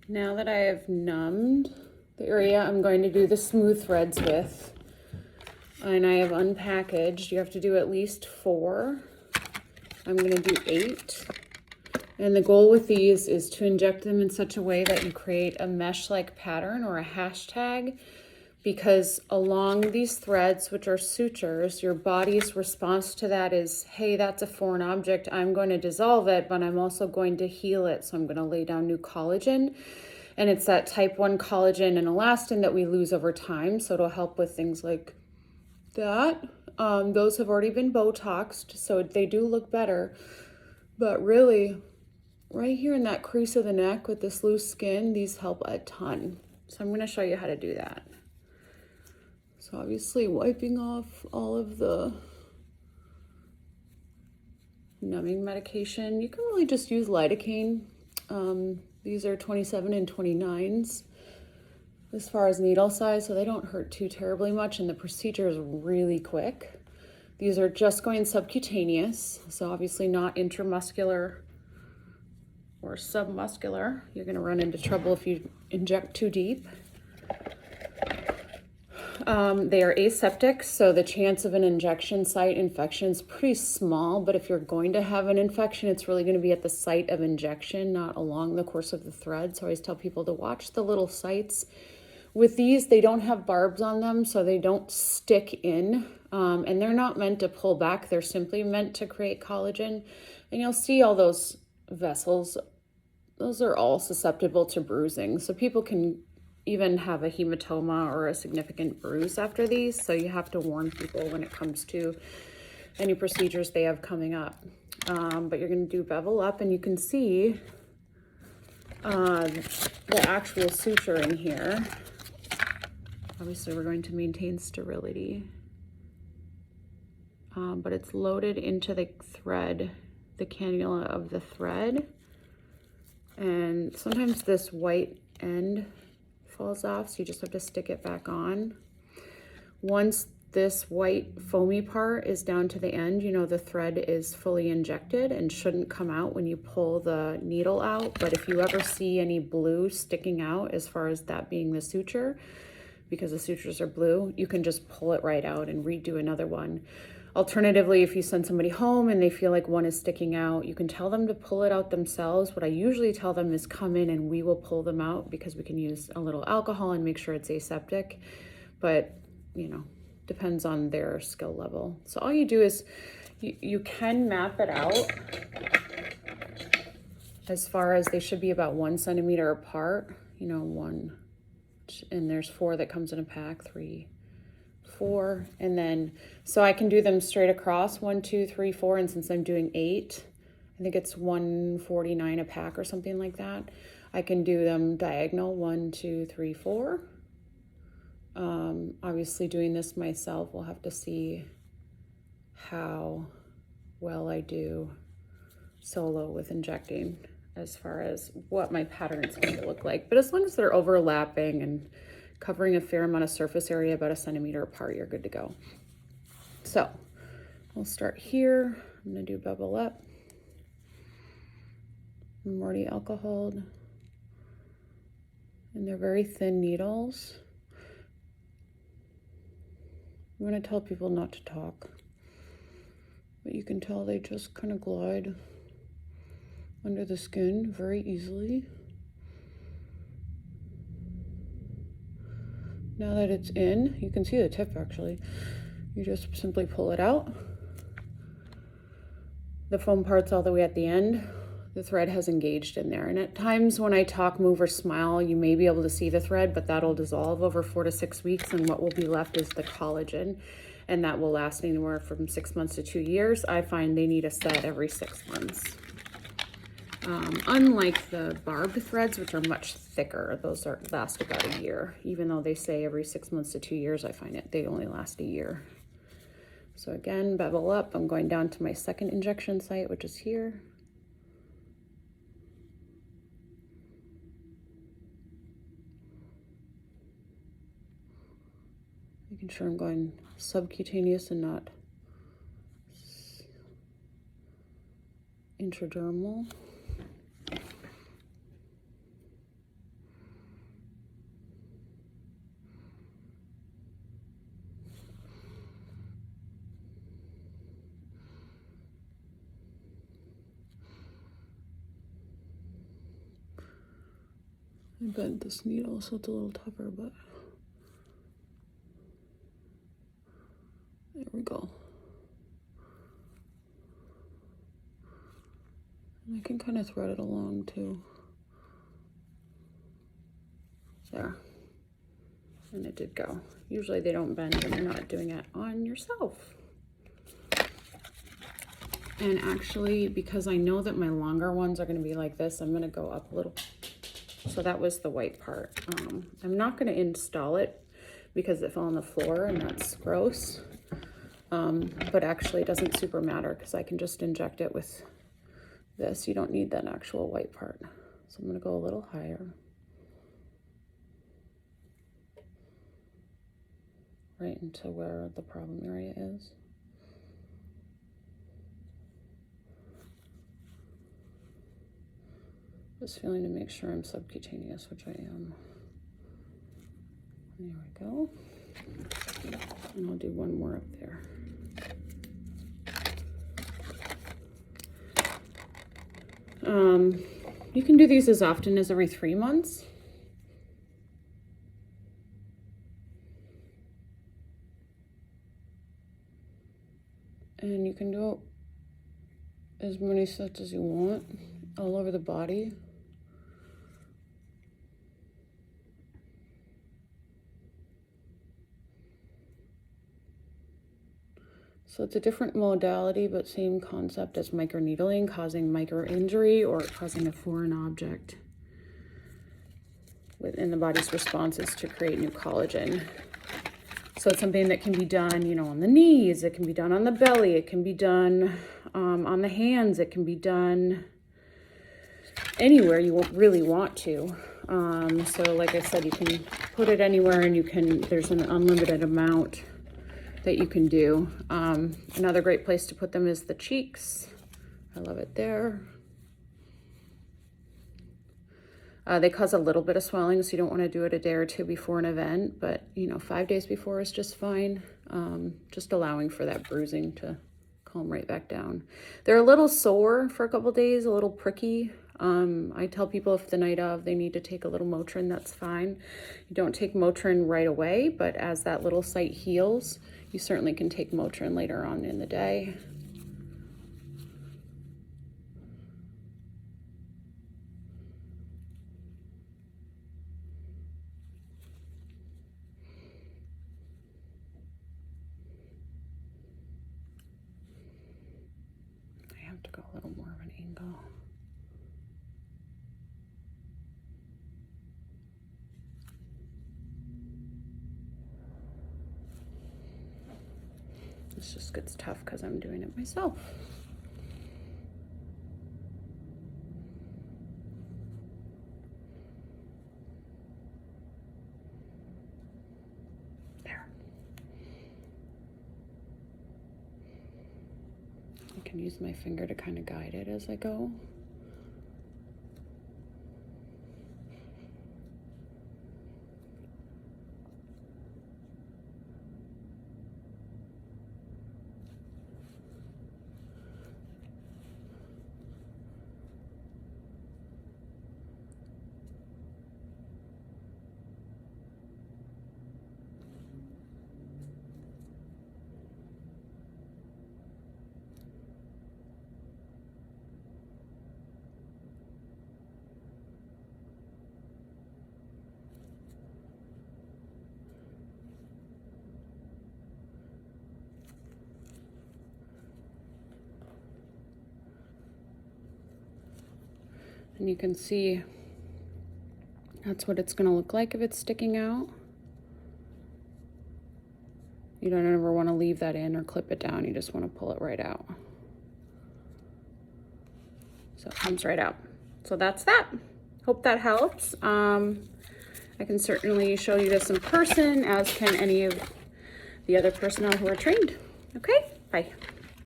Now that I have numbed the area I'm going to do the smooth threads with, and I have unpackaged, you have to do at least 4. I'm going to do 8. And the goal with these is to inject them in such a way that you create a mesh-like pattern or a hashtag, because along these threads, which are sutures, your body's response to that is, hey, that's a foreign object. I'm going to dissolve it, but I'm also going to heal it. So I'm going to lay down new collagen. And it's that type 1 collagen and elastin that we lose over time. So it'll help with things like that. Those have already been Botoxed, so they do look better. But really, right here in that crease of the neck with this loose skin, these help a ton. So I'm going to show you how to do that. So obviously wiping off all of the numbing medication. You can really just use lidocaine. These are 27 and 29s as far as needle size, so they don't hurt too terribly much, and the procedure is really quick. These are just going subcutaneous, so obviously not intramuscular or submuscular. You're going to run into trouble if you inject too deep. They are aseptic, so the chance of an injection site infection is pretty small, but if you're going to have an infection, it's really going to be at the site of injection, not along the course of the thread. So I always tell people to watch the little sites. With these, they don't have barbs on them, so they don't stick in, and they're not meant to pull back. They're simply meant to create collagen. And you'll see all those vessels. Those are all susceptible to bruising, so people can even have a hematoma or a significant bruise after these. So you have to warn people when it comes to any procedures they have coming up. But you're going to do bevel up, and you can see the actual suture in here. Obviously, we're going to maintain sterility, but it's loaded into the thread, the cannula of the thread. And sometimes this white end falls off, so you just have to stick it back on. Once this white foamy part is down to the end, you know the thread is fully injected and shouldn't come out when you pull the needle out. But if you ever see any blue sticking out, as far as that being the suture, because the sutures are blue, you can just pull it right out and redo another one. Alternatively, if you send somebody home and they feel like one is sticking out, you can tell them to pull it out themselves. What I usually tell them is come in and we will pull them out, because we can use a little alcohol and make sure it's aseptic. But, you know, depends on their skill level. So all you do is you can map it out as far as they should be about 1 centimeter apart, you know, 1, and there's 4 that comes in a pack, 3, 4, and then so I can do them straight across 1, 2, 3, 4, and since I'm doing 8, I think it's 149 a pack or something like that. I can do them diagonal 1, 2, 3, 4. Obviously doing this myself, we'll have to see how well I do solo with injecting as far as what my pattern is going to look like. But as long as they're overlapping and covering a fair amount of surface area, about 1 centimeter apart, you're good to go. So we'll start here. I'm going to do bevel up. I'm already alcoholed. And they're very thin needles. I'm going to tell people not to talk, but you can tell they just kind of glide under the skin very easily. Now that it's in, you can see the tip actually. You just simply pull it out. The foam part's all the way at the end. The thread has engaged in there. And at times when I talk, move, or smile, you may be able to see the thread, but that'll dissolve over 4 to 6 weeks. And what will be left is the collagen. And that will last anywhere from 6 months to 2 years. I find they need a set every 6 months. Unlike the barbed threads, which are much thicker, those last about a year. Even though they say every 6 months to 2 years, I find they only last a year. So again, bevel up. I'm going down to my second injection site, which is here. Making sure I'm going subcutaneous and not intradermal. I bent this needle so it's a little tougher, but there we go. And I can kind of thread it along too. There. And it did go. Usually they don't bend when you're not doing it on yourself. And actually, because I know that my longer ones are going to be like this, I'm going to go up a little. So that was the white part. I'm not going to install it because it fell on the floor and that's gross. But actually it doesn't super matter because I can just inject it with this. You don't need that actual white part. So I'm going to go a little higher. Right into where the problem area is. Just feeling to make sure I'm subcutaneous, which I am. There we go. And I'll do one more up there. You can do these as often as every 3 months. And you can do as many sets as you want all over the body. So it's a different modality, but same concept as microneedling, causing micro-injury or causing a foreign object within the body's responses to create new collagen. So it's something that can be done, you know, on the knees, it can be done on the belly, it can be done on the hands, it can be done anywhere you really want to. So like I said, you can put it anywhere and there's an unlimited amount that you can do. Another great place to put them is the cheeks. I love it there. They cause a little bit of swelling, so you don't want to do it a day or two before an event, but you know, 5 days before is just fine. Just allowing for that bruising to calm right back down. They're a little sore for a couple days, a little pricky. I tell people if the night of they need to take a little Motrin, that's fine. You don't take Motrin right away, but as that little site heals, you certainly can take Motrin later on in the day. I have to go a little more of an angle. This just gets tough because I'm doing it myself. There. I can use my finger to kind of guide it as I go. And you can see that's what it's going to look like if it's sticking out. You don't ever want to leave that in or clip it down. You just want to pull it right out. So it comes right out. So that's that. Hope that helps. I can certainly show you this in person, as can any of the other personnel who are trained. Okay, bye.